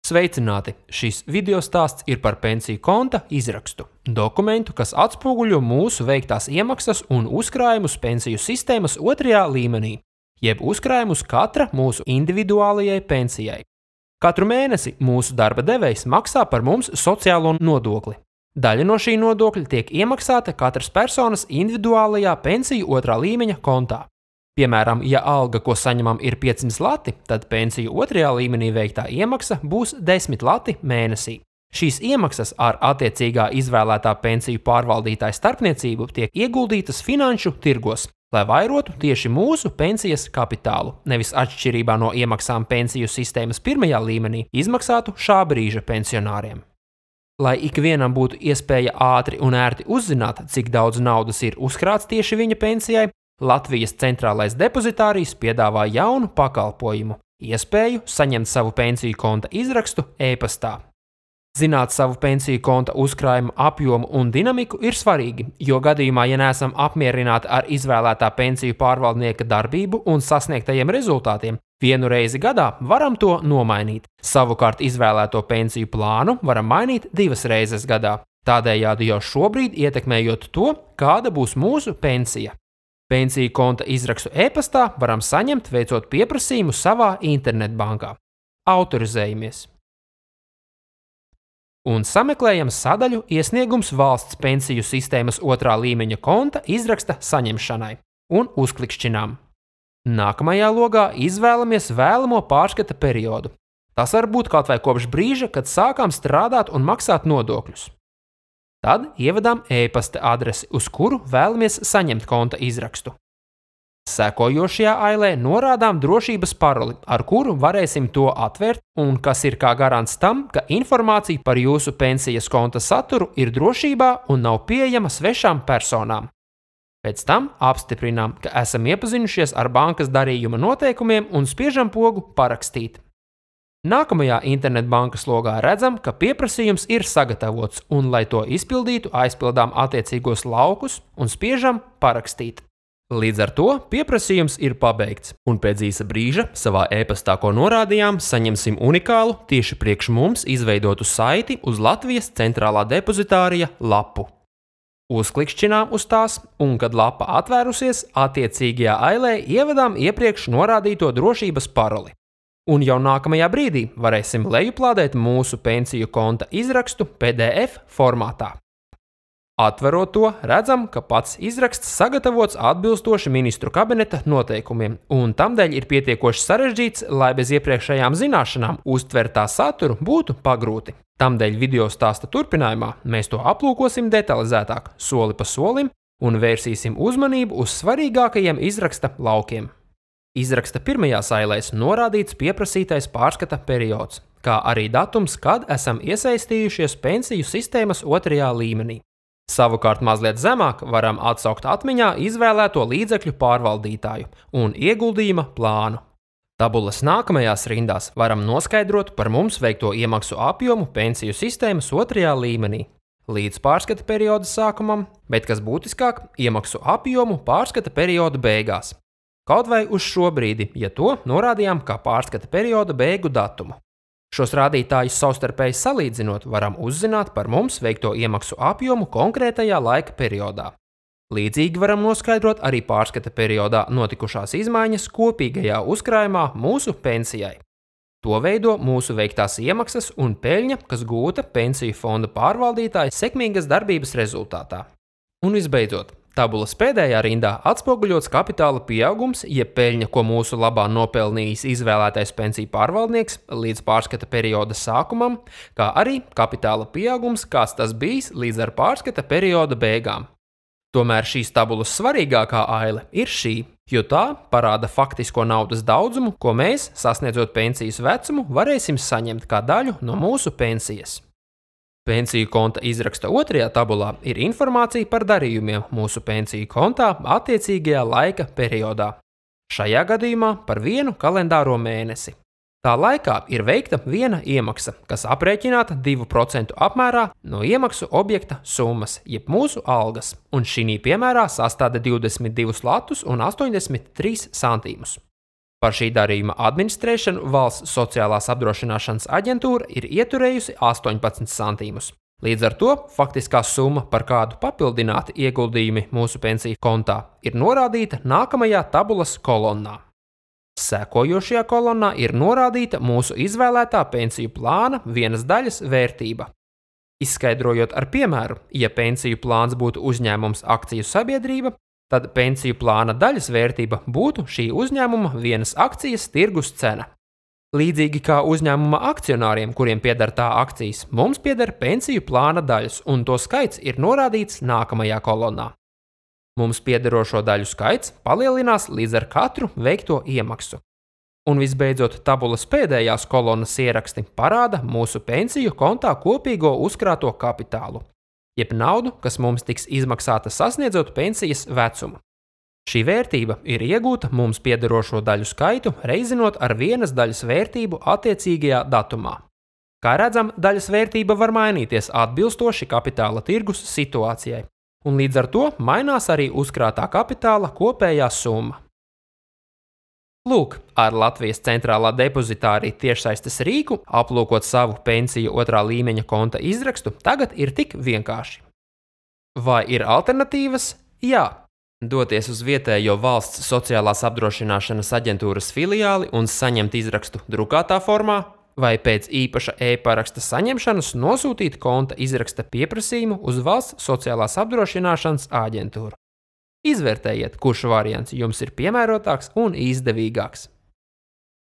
Sveicināti! Šis video stāsts ir par pensiju konta izrakstu, dokumentu, kas atspoguļo mūsu veiktās iemaksas un uzkrājumus pensiju sistēmas otrajā līmenī, jeb uzkrājumus katra mūsu individuālajai pensijai. Katru mēnesi mūsu darba devējs maksā par mums sociālo nodokli. Daļa no šī nodokļa tiek iemaksāta katras personas individuālajā pensiju otrā līmeņa kontā. Piemēram, ja alga, ko saņemam, ir 500 lati, tad pensiju otrajā līmenī veiktā iemaksa būs 10 lati mēnesī. Šīs iemaksas ar attiecīgā izvēlētā pensiju pārvaldītāja starpniecību tiek ieguldītas finanšu tirgos, lai vairotu tieši mūsu pensijas kapitālu, nevis atšķirībā no iemaksām pensiju sistēmas pirmajā līmenī izmaksātu šā brīža pensionāriem. Lai ikvienam būtu iespēja ātri un ērti uzzināt, cik daudz naudas ir uzkrāts tieši viņa pensijai, Latvijas centrālais depozitārijs piedāvā jaunu pakalpojumu – iespēju saņemt savu pensiju konta izrakstu e-pastā. Zināt savu pensiju konta uzkrājumu apjomu un dinamiku ir svarīgi, jo gadījumā, ja neesam apmierināti ar izvēlētā pensiju pārvaldnieka darbību un sasniegtajiem rezultātiem, vienu reizi gadā varam to nomainīt. Savukārt izvēlēto pensiju plānu varam mainīt 2 reizes gadā, tādējādi jau šobrīd ietekmējot to, kāda būs mūsu pensija. Pensiju konta izrakstu e-pastā varam saņemt, veicot pieprasījumu savā internetbankā. Autorizējamies. Un sameklējam sadaļu Iesniegums valsts pensiju sistēmas otrā līmeņa konta izraksta saņemšanai un uzklikšķinām. Nākamajā logā izvēlamies vēlamo pārskata periodu. Tas var būt kaut vai kopš brīža, kad sākām strādāt un maksāt nodokļus. Tad ievedam e-pasta adresi, uz kuru vēlamies saņemt konta izrakstu. Sekojošajā ailē norādām drošības paroli, ar kuru varēsim to atvērt un kas ir kā garants tam, ka informācija par jūsu pensijas konta saturu ir drošībā un nav pieejama svešām personām. Pēc tam apstiprinām, ka esam iepazinušies ar bankas darījuma noteikumiem un spiežam pogu parakstīt. Nākamajā internetbankas logā redzam, ka pieprasījums ir sagatavots un, lai to izpildītu, aizpildām attiecīgos laukus un spiežam parakstīt. Līdz ar to pieprasījums ir pabeigts, un pēc īsa brīža savā e-pastā, ko norādījām, saņemsim unikālu, tieši priekš mums izveidotu saiti uz Latvijas centrālā depozitārija lapu. Uzklikšķinām uz tās, un, kad lapa atvērusies, attiecīgajā ailē ievedām iepriekš norādīto drošības paroli. Un jau nākamajā brīdī varēsim lejuplādēt mūsu pensiju konta izrakstu PDF formātā. Atverot to, redzam, ka pats izraksts sagatavots atbilstoši ministru kabineta noteikumiem, un tamdēļ ir pietiekoši sarežģīts, lai bez iepriekšējām zināšanām uztvert tā saturu būtu pagrūti. Tamdēļ video stāsta turpinājumā mēs to aplūkosim detalizētāk, soli pa solim, un vērsīsim uzmanību uz svarīgākajiem izraksta laukiem. Izraksta pirmajās ailēs norādīts pieprasītais pārskata periods, kā arī datums, kad esam iesaistījušies pensiju sistēmas otrajā līmenī. Savukārt mazliet zemāk varam atsaukt atmiņā izvēlēto līdzekļu pārvaldītāju un ieguldījuma plānu. Tabulas nākamajās rindās varam noskaidrot par mums veikto iemaksu apjomu pensiju sistēmas otrajā līmenī līdz pārskata perioda sākumam, bet kas būtiskāk, iemaksu apjomu pārskata perioda beigās. Kaut vai uz šo brīdi, ja to norādījām kā pārskata perioda beigu datumu. Šos rādītājus savstarpēji salīdzinot, varam uzzināt par mums veikto iemaksu apjomu konkrētajā laika periodā. Līdzīgi varam noskaidrot arī pārskata periodā notikušās izmaiņas kopīgajā uzkrājumā mūsu pensijai. To veido mūsu veiktās iemaksas un peļņa, kas gūta pensiju fonda pārvaldītāja sekmīgas darbības rezultātā. Un visbeidzot, tabulas pēdējā rindā atspoguļots kapitāla pieaugums, jeb peļņa, ko mūsu labā nopelnījis izvēlētais pensiju pārvaldnieks līdz pārskata perioda sākumam, kā arī kapitāla pieaugums, kāds tas bijis līdz ar pārskata perioda beigām. Tomēr šīs tabulas svarīgākā aile ir šī, jo tā parāda faktisko naudas daudzumu, ko mēs, sasniedzot pensijas vecumu, varēsim saņemt kā daļu no mūsu pensijas. Pensiju konta izraksta otrajā tabulā ir informācija par darījumiem mūsu pensiju kontā attiecīgajā laika periodā. Šajā gadījumā par vienu kalendāro mēnesi. Tā laikā ir veikta viena iemaksa, kas aprēķināta 2% apmērā no iemaksu objekta summas, jeb mūsu algas, un šī piemērā sastāda 22 latus un 83 santīmus. Par šī darījuma administrēšanu Valsts sociālās apdrošināšanas aģentūra ir ieturējusi 18 centīmus. Līdz ar to faktiskā summa, par kādu papildināti ieguldījumi mūsu pensiju kontā, ir norādīta nākamajā tabulas kolonnā. Sekojošajā kolonnā ir norādīta mūsu izvēlētā pensiju plāna vienas daļas vērtība. Izskaidrojot ar piemēru, ja pensiju plāns būtu uzņēmums akciju sabiedrība, tad pensiju plāna daļas vērtība būtu šī uzņēmuma vienas akcijas tirgus cena. Līdzīgi kā uzņēmuma akcionāriem, kuriem pieder tā akcijas, mums pieder pensiju plāna daļas, un to skaits ir norādīts nākamajā kolonnā. Mums piederošo daļu skaits palielinās līdz ar katru veikto iemaksu. Un visbeidzot, tabulas pēdējās kolonnas ieraksti parāda mūsu pensiju kontā kopīgo uzkrāto kapitālu, jeb naudu, kas mums tiks izmaksāta sasniedzot pensijas vecumu. Šī vērtība ir iegūta mums piederošo daļu skaitu reizinot ar vienas daļas vērtību attiecīgajā datumā. Kā redzam, daļas vērtība var mainīties atbilstoši kapitāla tirgus situācijai, un līdz ar to mainās arī uzkrātā kapitāla kopējā summa. Lūk, ar Latvijas centrālā depozitārija tiešsaistes rīku aplūkot savu pensiju otrā līmeņa konta izrakstu tagad ir tik vienkārši. Vai ir alternatīvas? Jā. Doties uz vietējo Valsts sociālās apdrošināšanas aģentūras filiāli un saņemt izrakstu drukātā formā, vai pēc īpaša e-paraksta saņemšanas nosūtīt konta izraksta pieprasījumu uz Valsts sociālās apdrošināšanas aģentūru. Izvērtējiet, kurš variants jums ir piemērotāks un izdevīgāks.